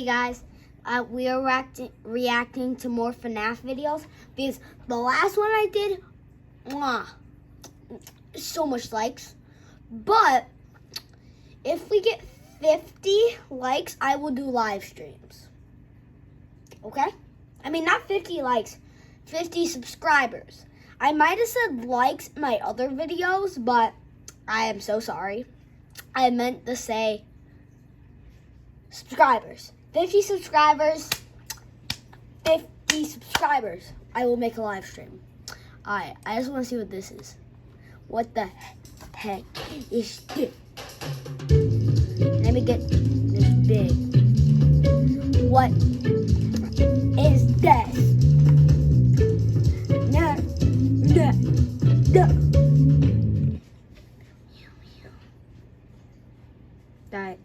Hey guys, we are reacting to more FNAF videos because the last one I did, so much likes. But if we get 50 likes, I will do live streams. Okay? I mean, not 50 likes, 50 subscribers. I might have said likes in my other videos, but I am so sorry. I meant to say subscribers. 50 subscribers, 50 subscribers. I will make a live stream. Alright, I just want to see what this is. What the heck is this? Let me get this big. What is this? No. That.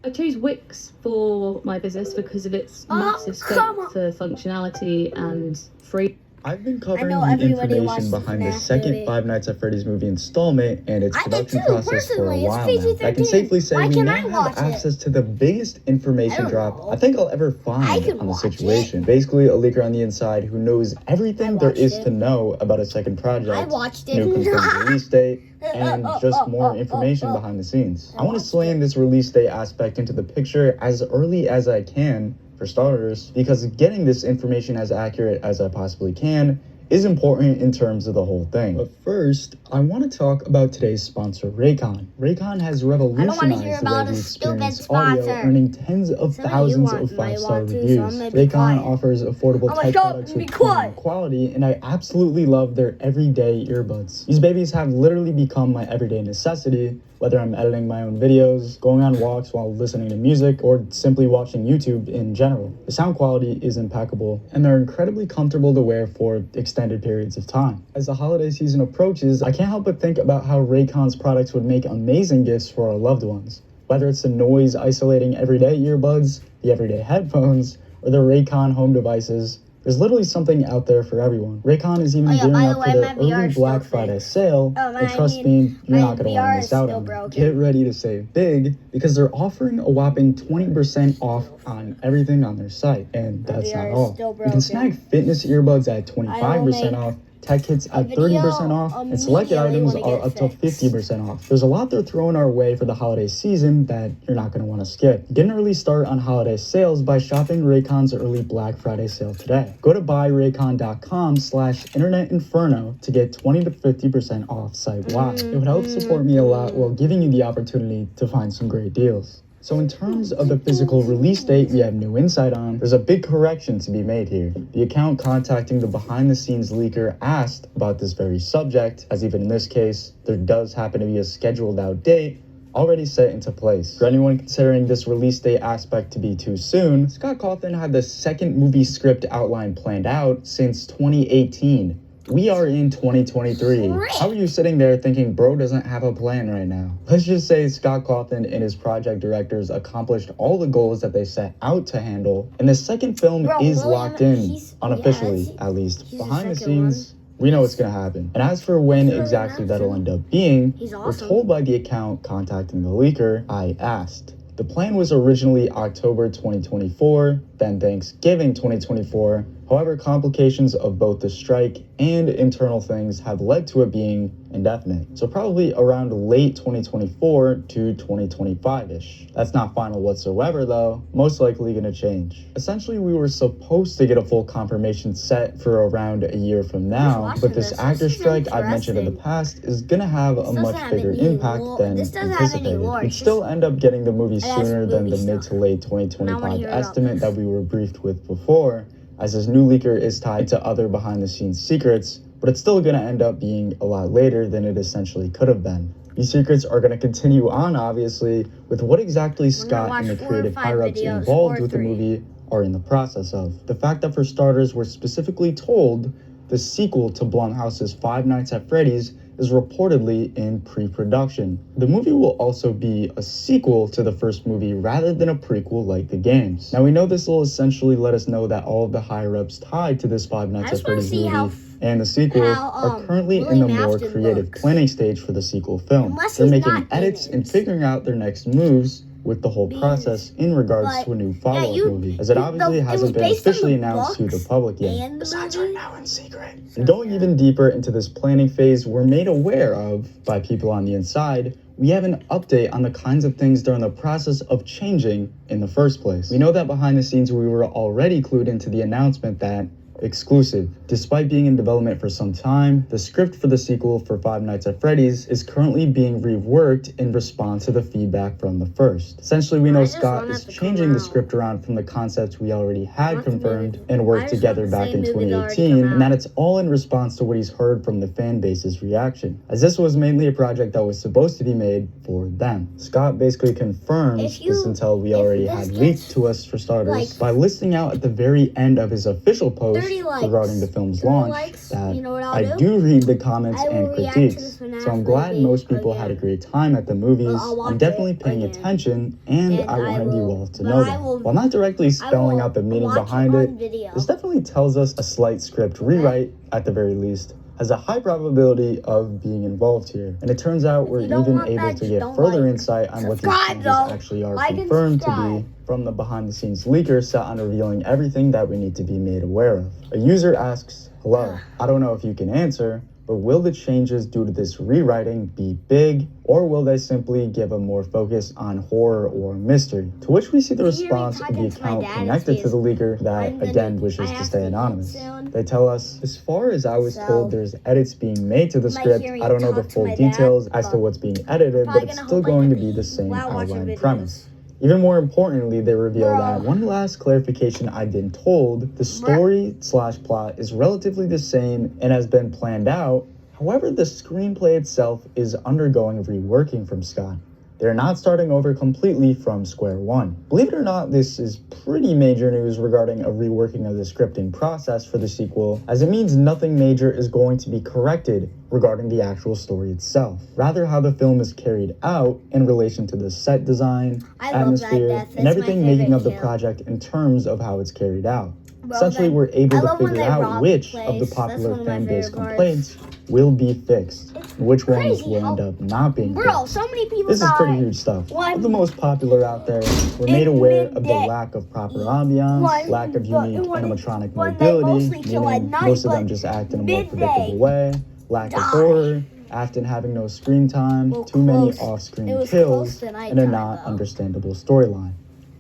I chose Wix for my business because of its massive scope for functionality and free. I've been covering the information behind the second Five Nights at Freddy's movie installment and its production process for a while now. I can safely say we now have access to the biggest information drop I think I'll ever find on the situation. Basically, a leaker on the inside who knows everything there is to know about a second project, new confirmed release date, and just more information behind the scenes. I want to slam this release date aspect into the picture as early as I can, for starters, because getting this information as accurate as I possibly can is important in terms of the whole thing. But first, I want to talk about today's sponsor, Raycon. Raycon has revolutionized the way we experience audio, earning tens of thousands of 5-star reviews. Raycon offers affordable tech products with premium quality, and I absolutely love their everyday earbuds. These babies have literally become my everyday necessity, whether I'm editing my own videos, going on walks while listening to music, or simply watching YouTube in general. The sound quality is impeccable, and they're incredibly comfortable to wear for extended periods of time. As the holiday season approaches, I can't help but think about how Raycon's products would make amazing gifts for our loved ones. Whether it's the noise isolating everyday earbuds, the everyday headphones, or the Raycon home devices, there's literally something out there for everyone. Raycon is even gearing up for their early Black Friday sale, and trust me, you're not going to want to miss out on it. Get ready to save big, because they're offering a whopping 20% off on everything on their site. And that's not all. You can snag fitness earbuds at 25% off, tech kits at 30% off, and selected items are up to 50% off. There's a lot they're throwing our way for the holiday season that you're not going to want to skip. Get an early start on holiday sales by shopping Raycon's early Black Friday sale today. Go to buyraycon.com/internetinferno to get 20 to 50% off site-wide. It would help support me a lot while giving you the opportunity to find some great deals. So in terms of the physical release date we have no insight on, there's a big correction to be made here. The account contacting the behind-the-scenes leaker asked about this very subject, as even in this case, there does happen to be a scheduled out date already set into place. For anyone considering this release date aspect to be too soon, Scott Cawthon had the second movie script outline planned out since 2018. We are in 2023. How are you sitting there thinking bro doesn't have a plan right now? Let's just say Scott Cawthon and his project directors accomplished all the goals that they set out to handle, and the second film is locked in, unofficially at least. Behind the scenes, we know what's gonna happen. And as for when exactly that'll end up being, we're told by the account contacting the leaker, I asked. The plan was originally October 2024, then Thanksgiving 2024. However, complications of both the strike and internal things have led to it being indefinite. So probably around late 2024 to 2025-ish. That's not final whatsoever though, most likely gonna change. Essentially, we were supposed to get a full confirmation set for around a year from now, but this actor strike I've mentioned in the past is gonna have a much bigger impact than anticipated. We'd still end up getting the movie sooner than the mid to late 2025 estimate that we were briefed with before, as this new leaker is tied to other behind-the-scenes secrets, but it's still going to end up being a lot later than it essentially could have been. These secrets are going to continue on, obviously, with what exactly Scott and the creative higher-ups involved with the movie are in the process of. The fact that, for starters, we're specifically told the sequel to Blumhouse's Five Nights at Freddy's is reportedly in pre-production. The movie will also be a sequel to the first movie rather than a prequel like the games. Now we know this will essentially let us know that all of the higher-ups tied to this Five Nights at Freddy's movie and the sequel are currently in the more creative planning stage for the sequel film. They're making edits and figuring out their next moves, with the whole process in regards to a new follow-up movie, as it obviously it hasn't was been based on officially the announced to the books public yet. and the Besides, movie. we're now in secret. And going even deeper into this planning phase, we're made aware of, by people on the inside, we have an update on the kinds of things during the process of changing in the first place. We know that behind the scenes we were already clued into the announcement that exclusive. Despite being in development for some time, the script for the sequel for Five Nights at Freddy's is currently being reworked in response to the feedback from the first. Essentially, we know Scott is changing the script around from the concepts we already had confirmed and worked together back in 2018, and that it's all in response to what he's heard from the fan base's reaction, as this was mainly a project that was supposed to be made for them. Scott basically confirms this intel we already had leaked to us for starters by listing out at the very end of his official post regarding the film's launch that I do read the comments and critiques, so I'm glad most people had a great time at the movies. I'm definitely paying attention, and I wanted you all to know that. While not directly spelling out the meaning behind it, this definitely tells us a slight script rewrite, at the very least, has a high probability of being involved here. And it turns out we're even able to get further insight on what these changes actually are confirmed to be from the behind-the-scenes leaker set on revealing everything that we need to be made aware of. A user asks, hello, I don't know if you can answer, but will the changes due to this rewriting be big, or will they simply give a more focus on horror or mystery? To which we see the response of the account connected to the leaker that, again, wishes to stay anonymous. They tell us, as far as I was told, there's edits being made to the script. I don't know the full details as to what's being edited, but it's still going to be the same outline premise. Even more importantly, they reveal that one last clarification I've been told, the story/plot is relatively the same and has been planned out. However, the screenplay itself is undergoing reworking from Scott. They're not starting over completely from square one. Believe it or not, this is pretty major news regarding a reworking of the scripting process for the sequel, as it means nothing major is going to be corrected regarding the actual story itself. Rather, how the film is carried out in relation to the set design, atmosphere, and everything making up the project in terms of how it's carried out. Essentially, we're able to figure out which of the popular fan base complaints will be fixed, and which ones will end up not being fixed. So many people This is pretty huge stuff. Of the most popular out there, we're made aware of the lack of proper ambiance, lack of unique animatronic mobility, meaning most of them just act in a more predictable way, lack of horror, often having no screen time, too many off-screen kills, and a not understandable storyline.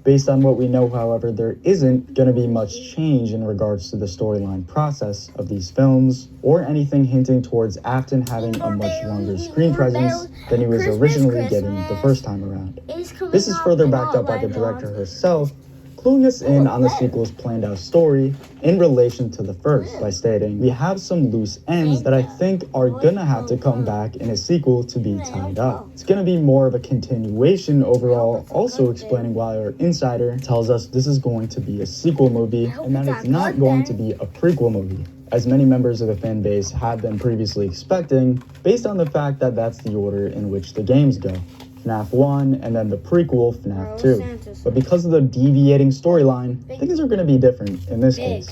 Based on what we know, however, there isn't going to be much change in regards to the storyline process of these films, or anything hinting towards Afton having a much longer screen presence than he was originally getting the first time around. This is further backed up by the director herself, cluing us in on the sequel's planned out story in relation to the first by stating, we have some loose ends that I think are gonna have to come back in a sequel to be tied up. It's gonna be more of a continuation overall, also explaining why our insider tells us this is going to be a sequel movie and that it's not going to be a prequel movie, as many members of the fan base have been previously expecting, based on the fact that that's the order in which the games go. FNAF 1 and then the prequel FNAF 2. But because of the deviating storyline, things are going to be different in this case.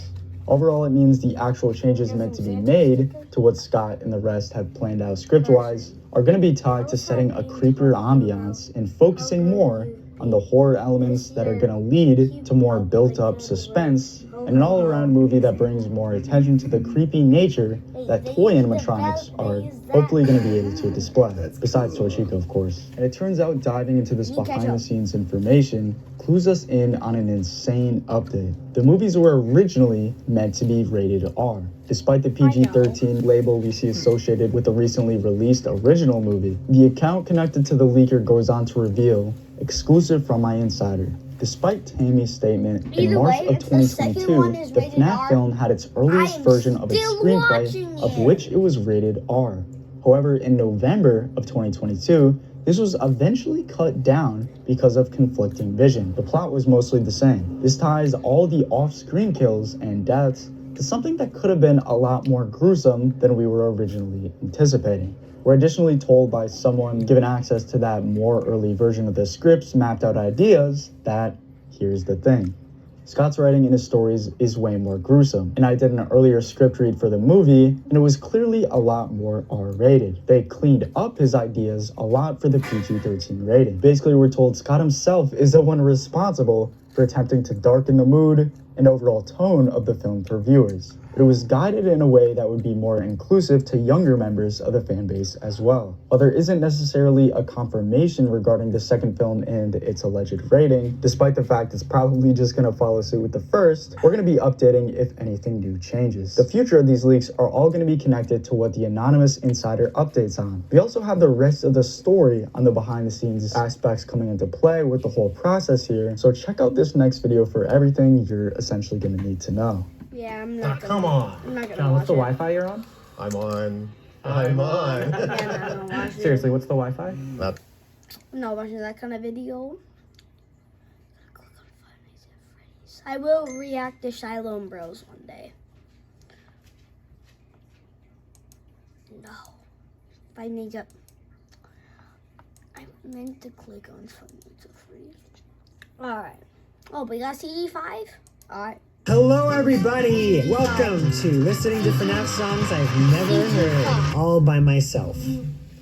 Overall, it means the actual changes meant to be made to what Scott and the rest have planned out script-wise are going to be tied to setting a creepier ambiance and focusing more on the horror elements that are going to lead to more built-up suspense and an all-around movie that brings more attention to the creepy nature that toy animatronics are hopefully going to be able to display, besides Toshiko, of course. And it turns out diving into this behind-the-scenes information clues us in on an insane update. The movies were originally meant to be rated R, despite the PG-13 label we see associated with the recently released original movie. The account connected to the leaker goes on to reveal, exclusive from my insider, despite Tammy's statement, in March of 2022, the FNAF film had its earliest version of its screenplay, of which it was rated R. However, in November of 2022, this was eventually cut down because of conflicting vision. The plot was mostly the same. This ties all the off-screen kills and deaths to something that could have been a lot more gruesome than we were originally anticipating. We're additionally told by someone given access to that more early version of the script's mapped out ideas that, here's the thing. Scott's writing in his stories is way more gruesome. And I did an earlier script read for the movie, and it was clearly a lot more R-rated. They cleaned up his ideas a lot for the PG-13 rating. Basically, we're told Scott himself is the one responsible for attempting to darken the mood and overall tone of the film for viewers. But it was guided in a way that would be more inclusive to younger members of the fan base as well. While there isn't necessarily a confirmation regarding the second film and its alleged rating, despite the fact it's probably just going to follow suit with the first, we're going to be updating if anything new changes. The future of these leaks are all going to be connected to what the anonymous insider updates on. We also have the rest of the story on the behind the scenes aspects coming into play with the whole process here, so check out this next video for everything you're essentially going to need to know. Yeah, I'm not gonna. Come on. I'm not gonna John, watch what's the it. Wi-Fi you're on? I'm on. I'm on. Yeah, I'm not gonna watch it. Seriously, what's the Wi-Fi? I'm not watching that kind of video. I will react to Shiloh and Bros one day. No. I need to. I meant to click on something to free. Alright. Oh, we got CD5? Alright. Hello everybody! Welcome to listening to FNAF songs I've never heard all by myself.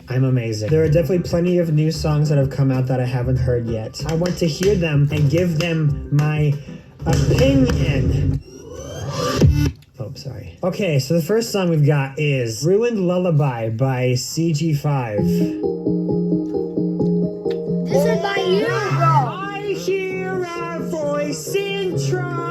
I'm amazing. There are definitely plenty of new songs that have come out that I haven't heard yet. I want to hear them and give them my opinion. Oh, sorry. Okay, so the first song we've got is Ruined Lullaby by CG5. This is by you, bro. I hear a voice in trance.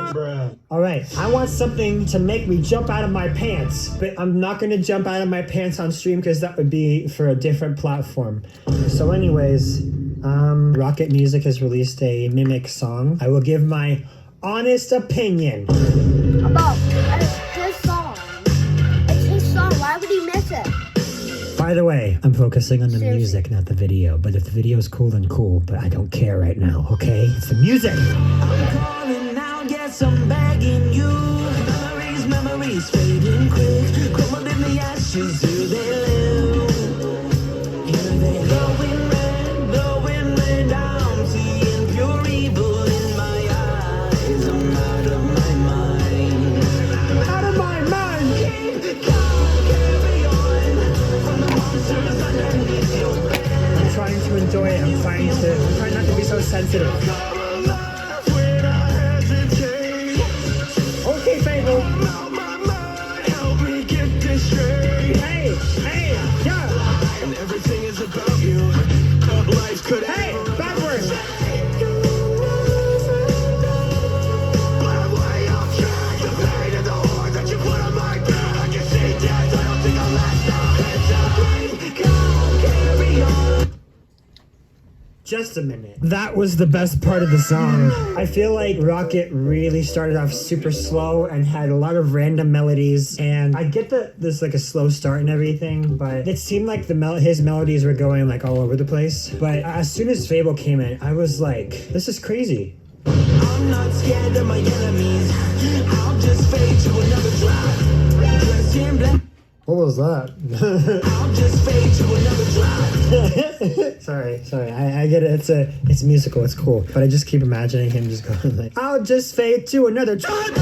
Alright, I want something to make me jump out of my pants, but I'm not gonna jump out of my pants on stream because that would be for a different platform. So anyways, Rocket Music has released a Mimic song. I will give my honest opinion. About it's his song. It's his song. Why would he miss it? By the way, I'm focusing on the Seriously. music, not the video. But if the video's cool, then cool. But I don't care right now, okay? It's the music! I'm calling out, yes, I'm begging you. Memories fading quick. Crumbled in the ashes, do they live? Here they glowing red, I'm seeing pure evil in my eyes. I'm out of my mind. Out of my mind! Keep calm, carry on. From the monsters underneath your bed. I'm trying to enjoy it. I'm trying not to be so sensitive. When I hesitate. Okay, Fable. Out my mind, help me get this straight. Hey, yeah. And everything is about you. Life could Hey, ever backwards. But way off track. The pain and the horror that you put on my back. You see death, I don't think I'll last long. It's a calm, carry on. Just a minute. That was the best part of the song. I feel like Rocket really started off super slow and had a lot of random melodies. And I get that there's like a slow start and everything, but it seemed like his melodies were going like all over the place. But as soon as Fable came in, I was like, this is crazy. I'm not scared of my enemies. I'll just fade to another drop. Dressed in black. What was that? I'll just fade to another drop. sorry. I get it. It's musical. It's cool. But I just keep imagining him just going like, I'll just fade to another drop.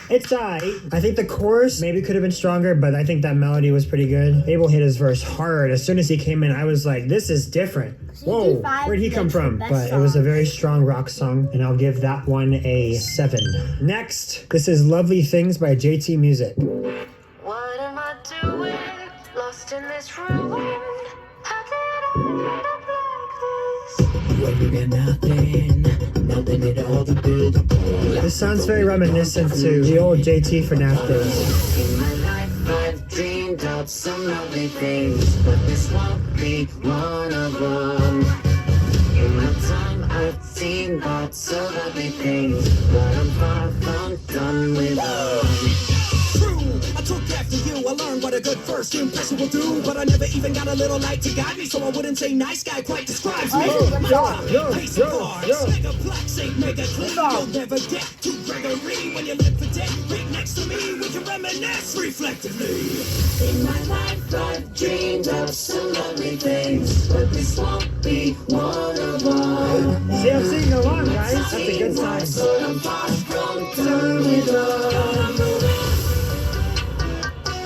It's alright. I think the chorus maybe could have been stronger, but I think that melody was pretty good. Abel hit his verse hard. As soon as he came in, I was like, this is different. Whoa, where'd he come from? But it was a very strong rock song, and I'll give that one a 7. Next, this is Lovely Things by JT Music. What am I doing? Lost in this ruin. How did I end up like this? When you get nothing at all to build a This sounds very reminiscent to the old JT FNAF days. In my life, I've dreamed up some lovely things, but this won't be one of them. In my time, I've seen lots of lovely things, but I'm far from done with them. True, I took after you. I learned what a good first impression will do, but I never even got a little light to guide me, so I wouldn't say nice guy quite describes me. Pace of bars, mega black, say mega clean. You'll never get to Gregory when you live for day, right next to me, we can reminisce reflectively. In my life, I've dreamed of some lovely things, but this won't be one of them. See, I'm singing along, guys. That's a good sign. Sort of far from done with love.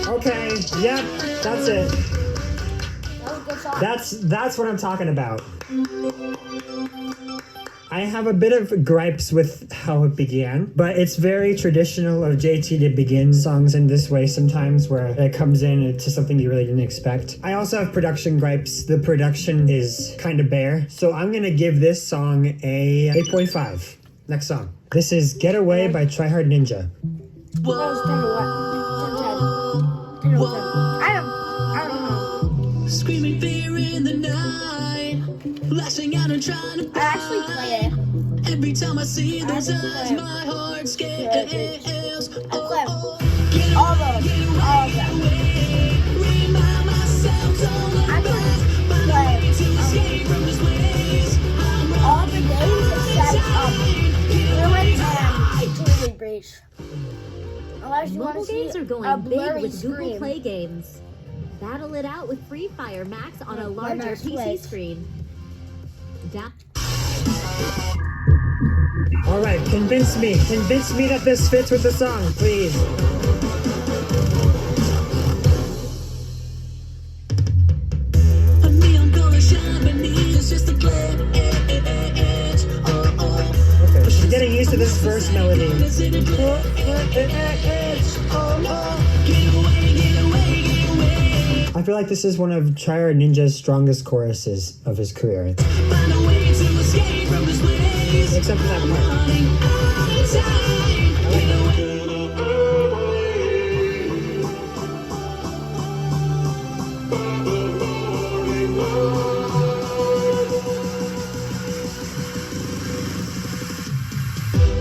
Okay, yep, that's it. That was a good song. That's what I'm talking about. I have a bit of gripes with how it began, but it's very traditional of JT to begin songs in this way sometimes, where it comes in to something you really didn't expect. I also have production gripes. The production is kind of bare, so I'm gonna give this song a 8.5. Next song. This is Get Away by Try Hard Ninja. That was 10 to what? 10 to 10. 10 to 10. I don't know. Screaming fear in the night, lashing out and trying to I actually play it. Every time I see those actually eyes, play it. my heart scares. I play all of them. Remind myself I play all the games except Ruin and Totally Breach. Unless you want to Mobile see games are a going big blurry with Google screen. Play Games. Battle it out with Free Fire Max on a My larger Max PC Switch. screen. All right, convince me that this fits with the song, please. A neon color shine beneath, it's just a glare. Okay, she's getting used to this first melody. I feel like this is one of Try Hard Ninja's strongest choruses of his career. Find a way to escape from his ways. Except for that part. Running out of time. Get away.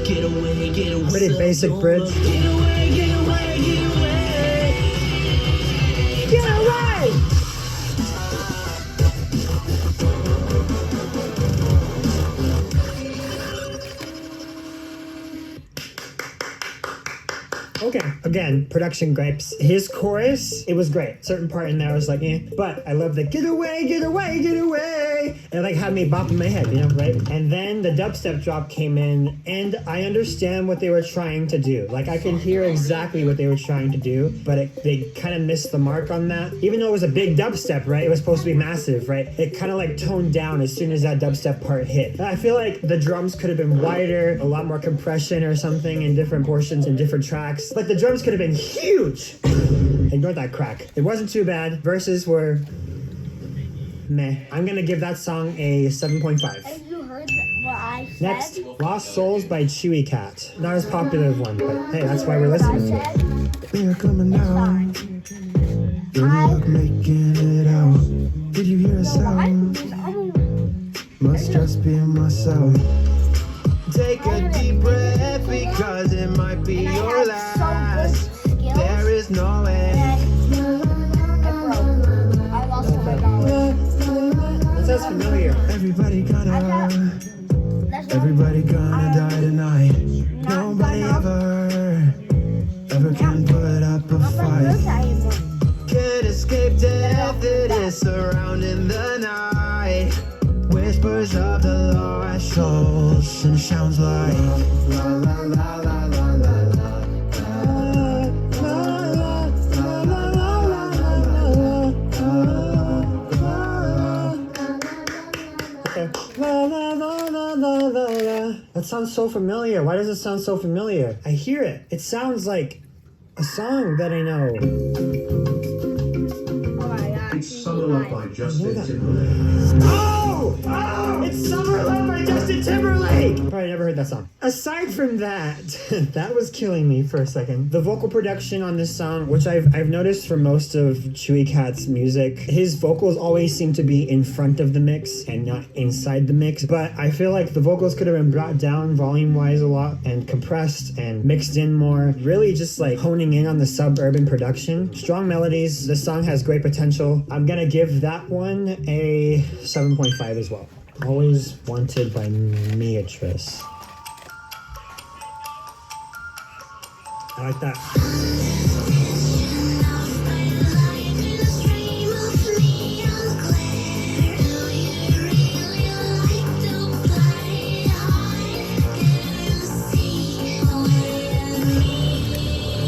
Get away, get away. Pretty basic bridge. Get away, get away, get away. Get away! Okay, again, production gripes. His chorus, it was great. Certain part in there I was like, eh. But I love the get away, get away, get away. And it like had me bopping my head, you know, right? And then the dubstep drop came in, and I understand what they were trying to do. Like, I can hear exactly what they were trying to do, but they kind of missed the mark on that. Even though it was a big dubstep, right? It was supposed to be massive, right? It kind of like toned down as soon as that dubstep part hit. And I feel like the drums could have been wider, a lot more compression or something in different portions and different tracks. Like, the drums could have been huge. Ignore that crack. It wasn't too bad. Verses were meh. I'm gonna give that song a 7.5. Have you heard what I said? Next, Lost Souls by Chewy Cat. Not as popular of one, but hey, that's why we're What I listening. said? We're coming It's down. fine. Good luck making it out. Did you hear a No, sound? I don't. Must just be myself. Take a deep breath because it might be And I your have so last. good skills. There is no way. And it broke. I lost $100. That sounds familiar. Everybody I got. gonna, That's everybody gonna die tonight. Nobody ever can put up a fight. Can't escape death, it is surrounding the night. Whispers of the lost souls and sounds like la la la la la la Okay. La, la, la, la, la, la, la. That sounds so familiar. Why does it sound so familiar? I hear it. It sounds like a song that I know. Oh my God. It's Summer Love by Justin that. Timberlake. Oh! Oh! It's Summer Love by Justin Timberlake! Probably never heard that song. Aside from that, that was killing me for a second. The vocal production on this song, which I've noticed for most of Chewy Cat's music, his vocals always seem to be in front of the mix and not inside the mix. But I feel like the vocals could have been brought down volume-wise a lot and compressed and mixed in more. Really just like honing in on the suburban production. Strong melodies. This song has great potential. I'm gonna give that one a 7.5 as well. Always Wanted by Beatrice. I like that.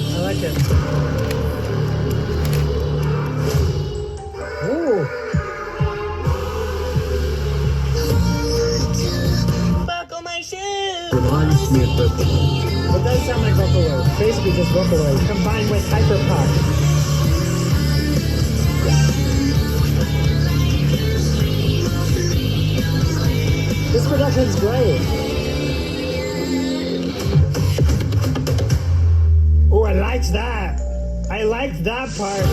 I like it. Ooh. Buckle my shoes. Reminds me of the It does sound like Vocaloid. Basically just Vocaloid combined with hyperpop. This production's great. Oh, I liked that. I liked that part.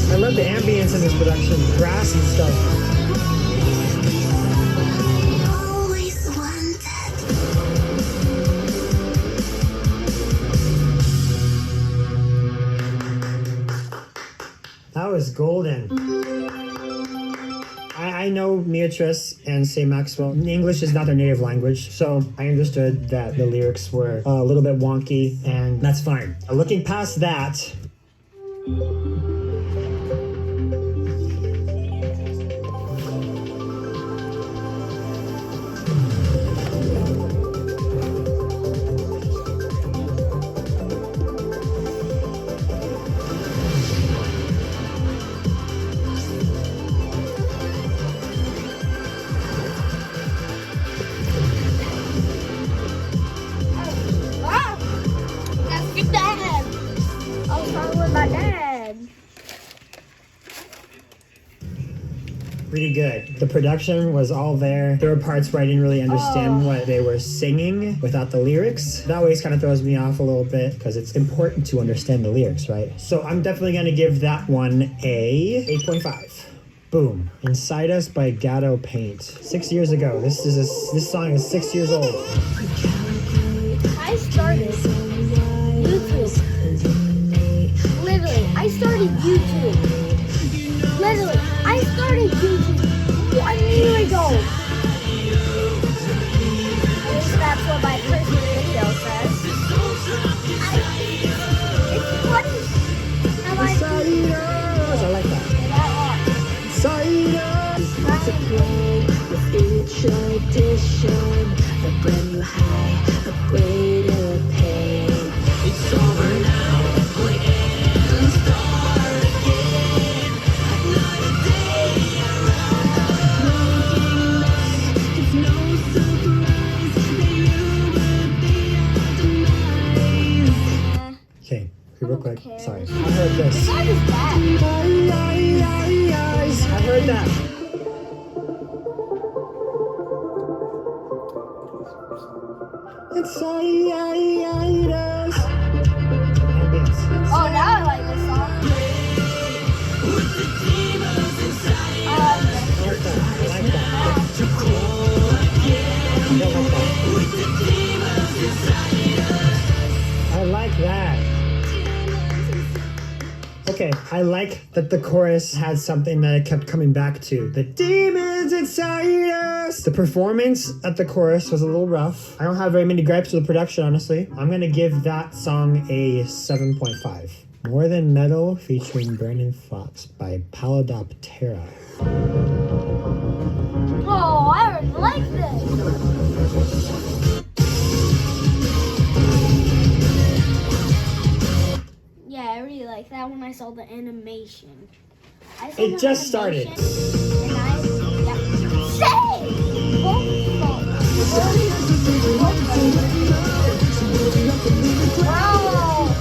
I love the ambience in this production, grass and stuff. That was golden. I know Beatrice and Say Maxwell. English is not their native language, so I understood that the lyrics were a little bit wonky, and that's fine. Looking past that, That's your dad. I was talking with my dad. pretty good. The production was all there. There were parts where I didn't really understand what they were singing without the lyrics. That always kind of throws me off a little bit because it's important to understand the lyrics, right? So I'm definitely going to give that one a 8.5. Boom. Inside Us by Gatto Paint. 6 years ago. This song is 6 years old. I started YouTube. Literally, I started YouTube. Literally, I started YouTube 1 year ago. At least that's what my first video says. It's funny. How I like that. Each edition, a brand new high, a greater pain. It's over now, play and start again. Another day around. Looking back, it's no surprise that you would be our demise. Okay, real quick. cares? Sorry. I heard this. What is that? I heard that. It's us. Ambience. Oh, now I like this song. I like that. I like that. I like that. Okay, I like that the chorus had something that I kept coming back to. The demons inside us! The performance at the chorus was a little rough. I don't have very many gripes with the production, honestly. I'm gonna give that song a 7.5. More Than Metal featuring Brandon Fox by Palodoptera. Oh, I really like this. Yeah, I really like that when I saw the animation. It just started. Wow!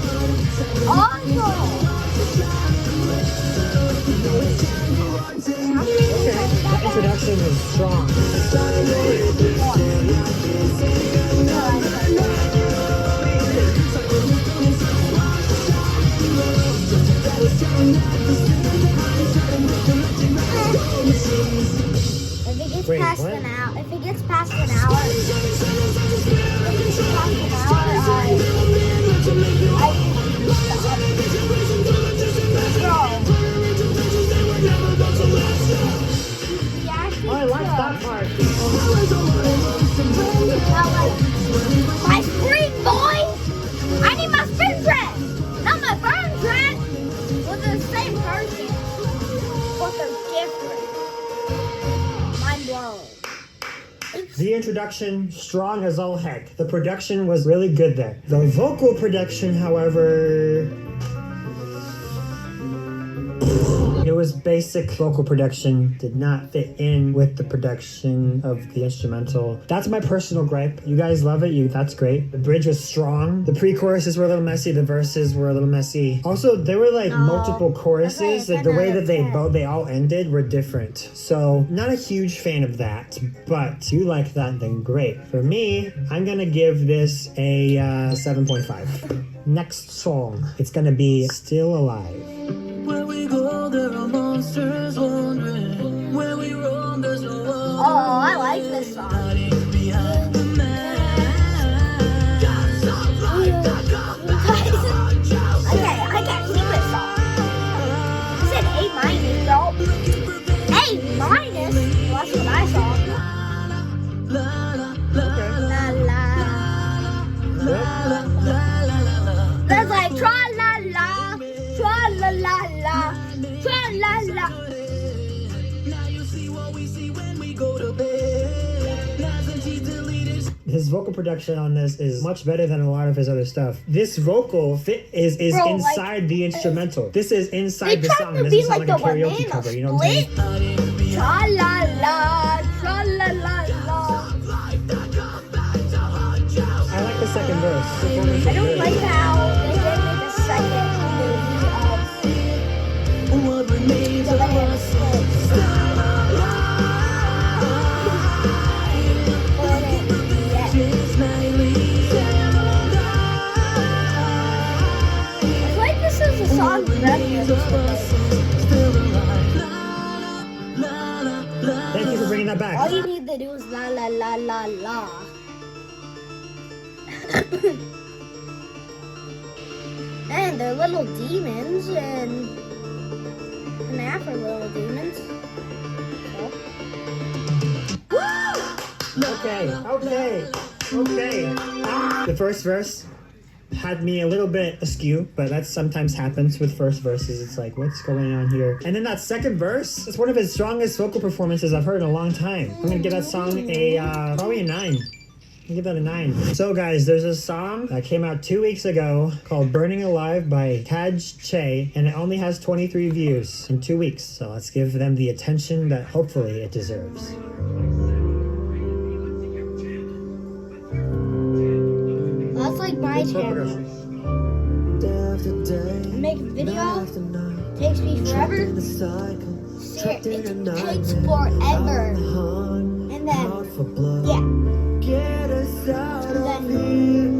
Awesome! The introduction was strong. If it gets past an hour, 5th grade. Mind blown. The introduction, strong as all heck. The production was really good there. The vocal production, however, it was basic vocal production, did not fit in with the production of the instrumental. That's my personal gripe. You guys love it, that's great. The bridge was strong. The pre-choruses were a little messy, the verses were a little messy. Also, there were like multiple choruses, like the way that they all ended were different. So, not a huge fan of that, but you like that, then great. For me, I'm gonna give this a 7.5. Next song, it's gonna be Still Alive. Where we go, there are monsters wandering. Where we roam, there's no one. Oh, I like this song. Hiding behind the mask. Okay, I can't sing this song. I said A minus, bro. A minus? Well, that's what I saw. La la. That's like tra la la, tra la la la, tra la la. Now you see what we see when we go to bed. Lies and cheats deleted. His vocal production on this is much better than a lot of his other stuff. This vocal is Bro, inside the instrumental. This is inside the song. They It tried to be doesn't sound like like a the karaoke banana cover. You know what I'm saying? split. Tra la la, tra la la la. I like the second verse. The performance is I don't good. like how they did make the second movie What remains of the of banana us? split. Just nightly. I feel like this is a song ready. Still alive. Thank you for bringing that All back. you need to do is la la la la la. And they're little demons, and after little demons. Okay. The first verse had me a little bit askew, but that sometimes happens with first verses. It's like, what's going on here? And then that second verse, it's one of his strongest vocal performances I've heard in a long time. I'm gonna give that song a probably a 9. I'll give that a 9. So guys, there's a song that came out 2 weeks ago called Burning Alive by Taj Che, and it only has 23 views in 2 weeks. So let's give them the attention that hopefully it deserves. That's like my channel. I make a video, takes me forever. It takes forever. And then, yeah. Get us out of here.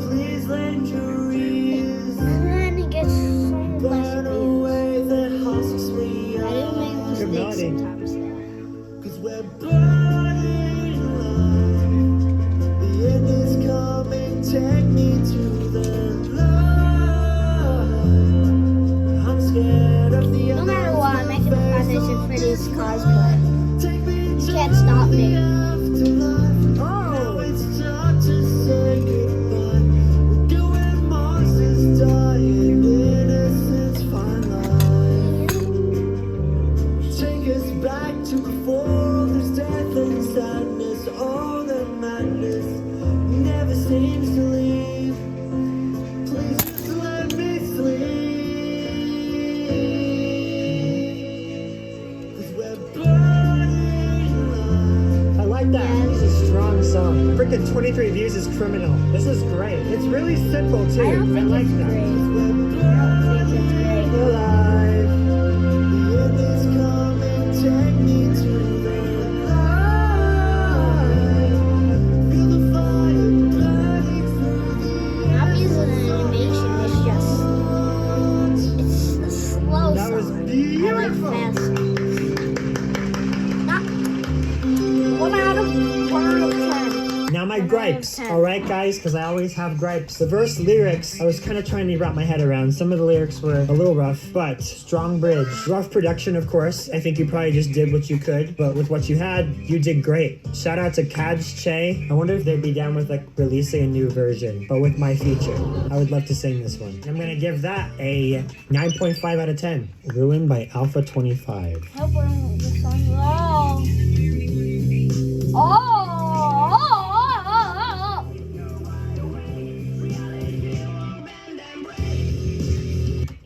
Please lend your ears. And then it gets so less Burn views. away the husks we I do make are. mistakes sometimes though. 'Cause we're burning alive. The end is coming. Take me to the light. I'm scared of the No matter what, I'm making a unknown Freddy's and Freddy's cosplay. Take me You to can't stop me. the afterlife. Now it's time to say goodbye. We're doing monsters dying, innocence find life. Take us back to before there's death and sadness. All that madness never seems to leave. Please just let me sleep. 'Cause we're burning alive. I like that. This is a strong song. Freaking 23 views is criminal. This is great. It's really simple too. I don't think like it's that. great. I don't think it's great. Alive. The end is coming, take me to the light. Feel the fire burning through Not because of the animation, it's a slow That was song. I beautiful. like fast songs. Not 1 out of 10. Now my have gripes, all right, guys? Because I always have gripes. The verse lyrics, I was kind of trying to wrap my head around. Some of the lyrics were a little rough, but strong bridge. Rough production, of course. I think you probably just did what you could, but with what you had, you did great. Shout out to Kaj Che. I wonder if they'd be down with like releasing a new version, but with my feature. I would love to sing this one. I'm gonna give that a 9.5 out of 10. Ruined by Alpha 25. I hope we're in the song wrong. Oh!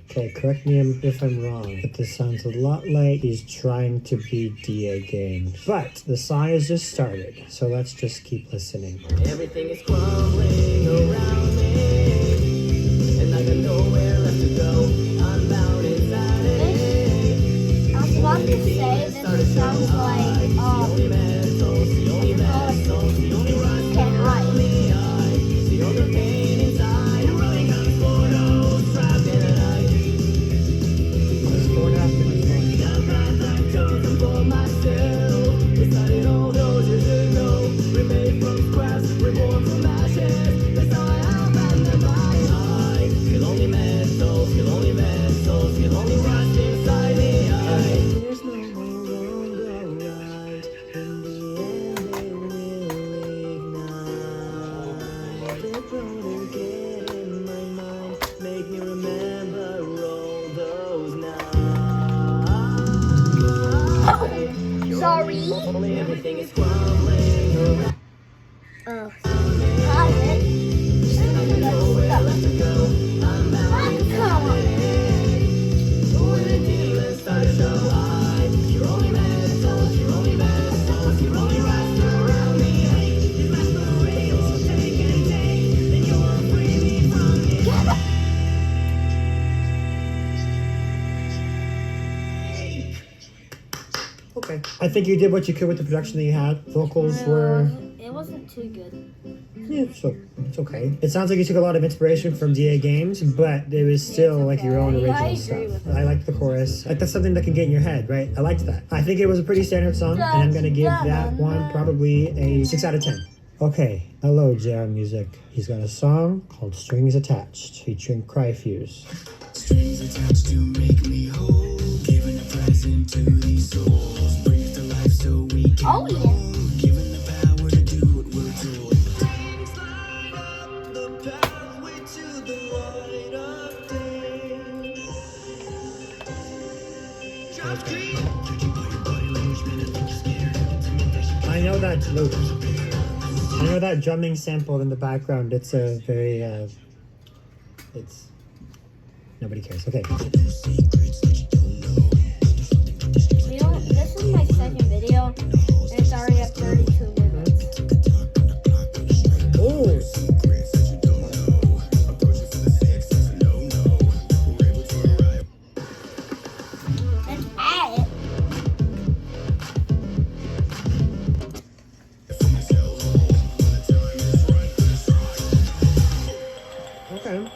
Okay, correct me if I'm wrong, but this sounds a lot like he's trying to be DA Games. But the song has just started, so let's just keep listening. Everything is crumbling around me, and I got nowhere left to go. I'm bound inside it. I was about to say this sounds like Can't Hide. Sorry. Everything is crumbling around. Oh, got it. Nowhere left to go. I'm bound Come on. when the demons start to show. You're only vessels, you're only vessels, you're only wrapped around me. This masquerade will take and take, and you're free me from me. Okay. I think you did what you could with the production that you had. Vocals were... It wasn't too good. Yeah, so it's okay. It sounds like you took a lot of inspiration from DA Games, but it was still like your own I original agree stuff. with that. I liked the chorus. Like that's something that can get in your head, right? I liked that. I think it was a pretty standard song, and I'm gonna give that one probably a 6 out of 10. Okay, hello JR Music. He's got a song called Strings Attached, featuring Cryfuse. Strings attached to make me whole, giving a present to these souls, bring us to life so we can Oh, yeah. given the power to do what we're told. Strings light up the pathway to the light of day. Just keep judging by your body language, man, I think you're scared. I know that loop. I know that drumming sample in the background. It's a very, it's, nobody cares. Okay. You know, this is my second video, and it's already at 32 minutes. Oh. And add it. Okay.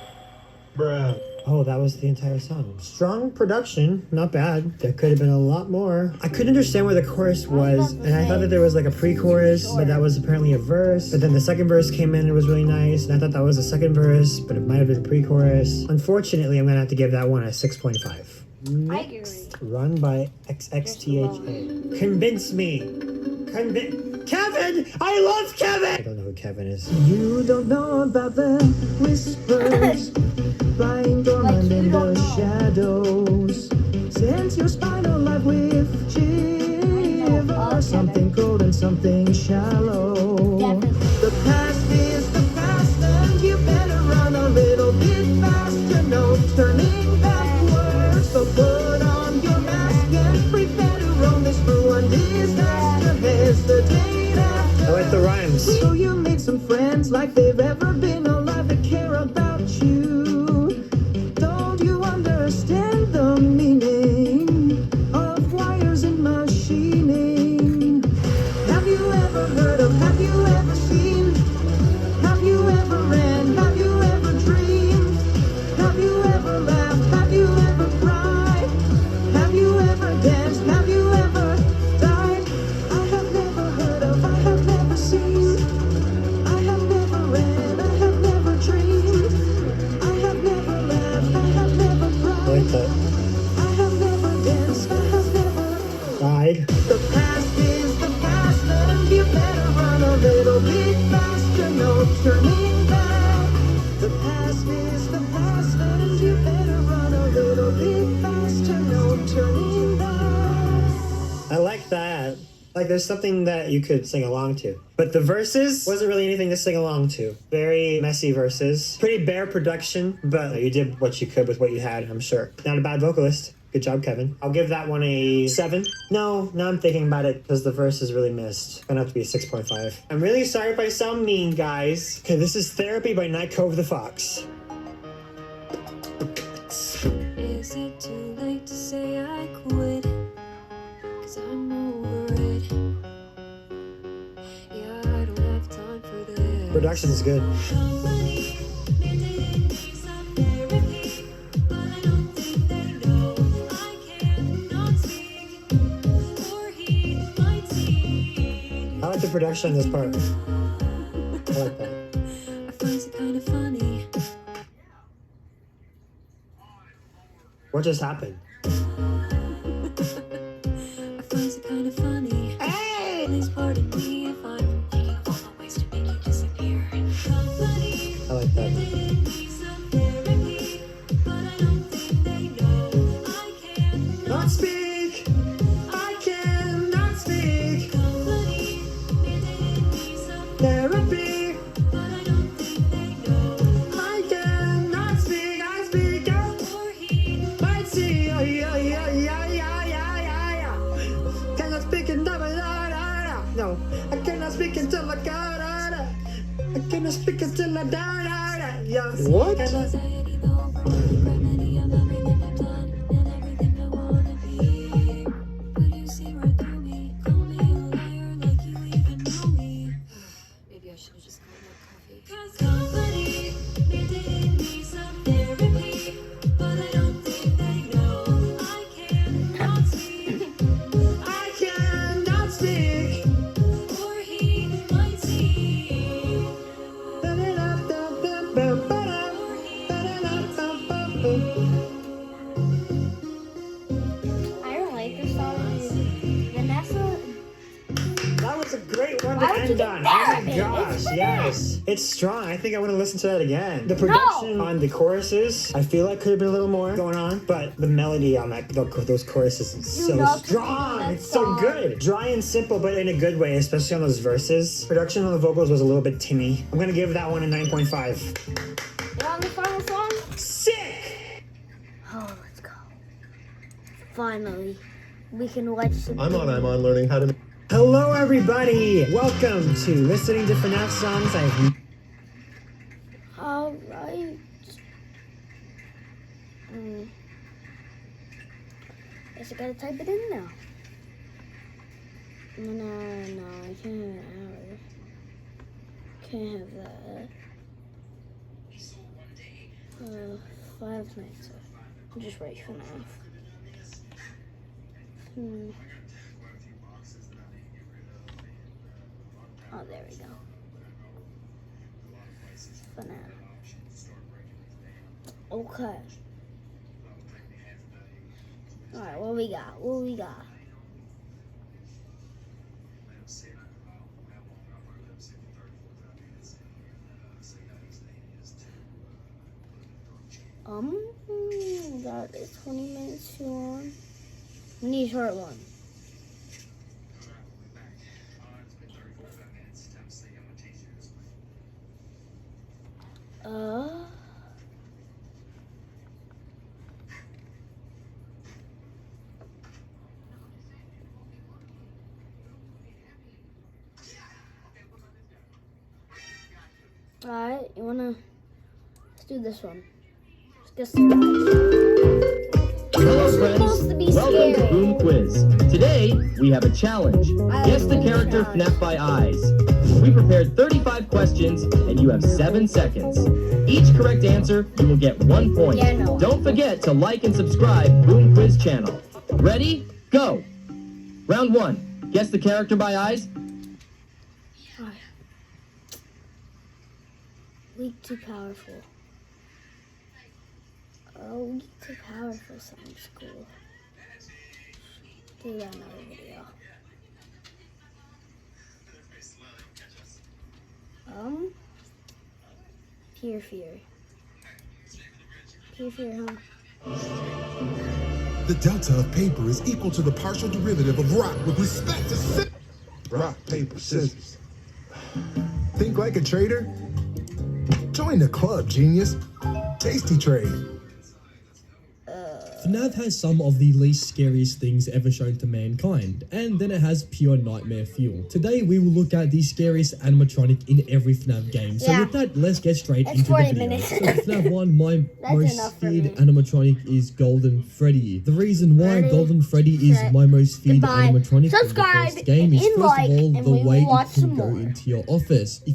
Bruh. Oh, that was the entire song. Strong production, not bad. There could have been a lot more. I couldn't understand where the chorus was, and I thought that there was like a pre-chorus, but that was apparently a verse. But then the second verse came in and it was really nice, and I thought that was the second verse, but it might have been a pre-chorus. Unfortunately, I'm gonna have to give that one a 6.5. I agree. Run by XXTHA. Convince me. Kevin! I love Kevin! I don't know who Kevin is. You don't know about the whispers lying dormant in the shadows. Since your spinal life with shivers, something cold and something shallow. The past is the past, and you better run a little bit faster. No turning backwards. So put on your mask and prepare to roam this through one disaster. Hesitate after. I like the rhymes. So you make some friends like they've ever been alive that care about you. Don't you understand the meaning of wires and machining? Have you ever heard of, have you ever seen, have you ever ran, have you ever dreamed, have you ever laughed, have you ever cried, have you ever danced, have you ever died? I have never heard of, I have never seen, I side. The past is the past, and you better run a little bit faster, no turning back. The past is the past, and you better run a little bit faster, no turning back. I like that. Like there's something that you could sing along to. But the verses wasn't really anything to sing along to. Very messy verses. Pretty bare production, but you did what you could with what you had, I'm sure. Not a bad vocalist. Good job, Kevin. I'll give that one a 7. No, now I'm thinking about it because the verse is really missed. Gonna have to be a 6.5. I'm really sorry if I sound mean, guys. Okay, this is Therapy by Night Cove the Fox. Is it too late to say I quit? 'Cause I'm over it. Yeah, I don't have time for this. Production is good. Company mandated me some therapy, but I don't think they know I cannot speak or heed my teeth. I like the production on this part. I like that. I find it kind of funny. What just happened? I find it kind of funny. Hey! Please pardon me if I'm thinking of all the ways to make you disappear. Company I like that. mandated me some therapy, but I don't think they know I cannot Not speak! I cannot speak! Company mandated me some Therapy! but I don't think they know I cannot speak! I speak out! or heed. I see! Yeah, yeah, yeah, yeah, yeah, yeah, yeah. Cannot speak in da da da da. No, I cannot speak until I got da. I cannot speak until I da da da. Yeah. What? Anxiety, the whole remedy of everything I've done and everything I wanna be. But you see right through me, call me a liar like you even know me. Maybe I should have just called my coffee. 'Cause company mandated me some therapy, but I don't think they know I cannot speak I cannot speak. or heed my teeth. Da da da da da da da da da da da. I don't like this song. Vanessa. That was a great one to Why would you end get on. that? Oh my gosh, It's yes. It's strong. I think I want to listen to that again. The production on the choruses, I feel like could have been a little more going on, but the melody on those choruses is so love to strong. sing that It's so song. good. Dry and simple, but in a good way, especially on those verses. Production on the vocals was a little bit tinny. I'm gonna give that one a 9.5. You on the final song? Sick! Oh, let's go. Finally, we can watch some. I'm on learning how to. Hello, everybody. Welcome to Listening to FNAF Songs. All right. Guess I gotta type it in now. No, I can't have an hour. Can't have that. 5 nights. I'll just write FNAF. Oh, there we go. FNAF. Okay. Alright, what we got? What we got? That is 20 minutes too long. We need a short one. Alright, let's do this one. Let's get Hello, supposed to be friends. Welcome to scary. Boom Quiz. Today, we have a challenge. Guess the character FNAF by eyes. We prepared 35 questions, and you have 7 seconds. Each correct answer, you will get 1 point. Yeah, no. Don't forget to like and subscribe Boom Quiz channel. Ready? Go! Round 1. Guess the character by eyes. Weak too powerful. Oh, weak too powerful sounds cool. do another video. Fear. Fear, huh? The delta of paper is equal to the partial derivative of rock with respect to rock, paper, scissors. Think like a trader? Join the club, genius. Tasty Trade. FNAF has some of the least scariest things ever shown to mankind, and then it has pure nightmare fuel. Today we will look at the scariest animatronic in every FNAF game. So with that, let's get straight into the video. So FNAF 1, my most feared animatronic is Golden Freddy. The reason why Golden Freddy is my most feared animatronic in the first game is first of all the way it can go into your office.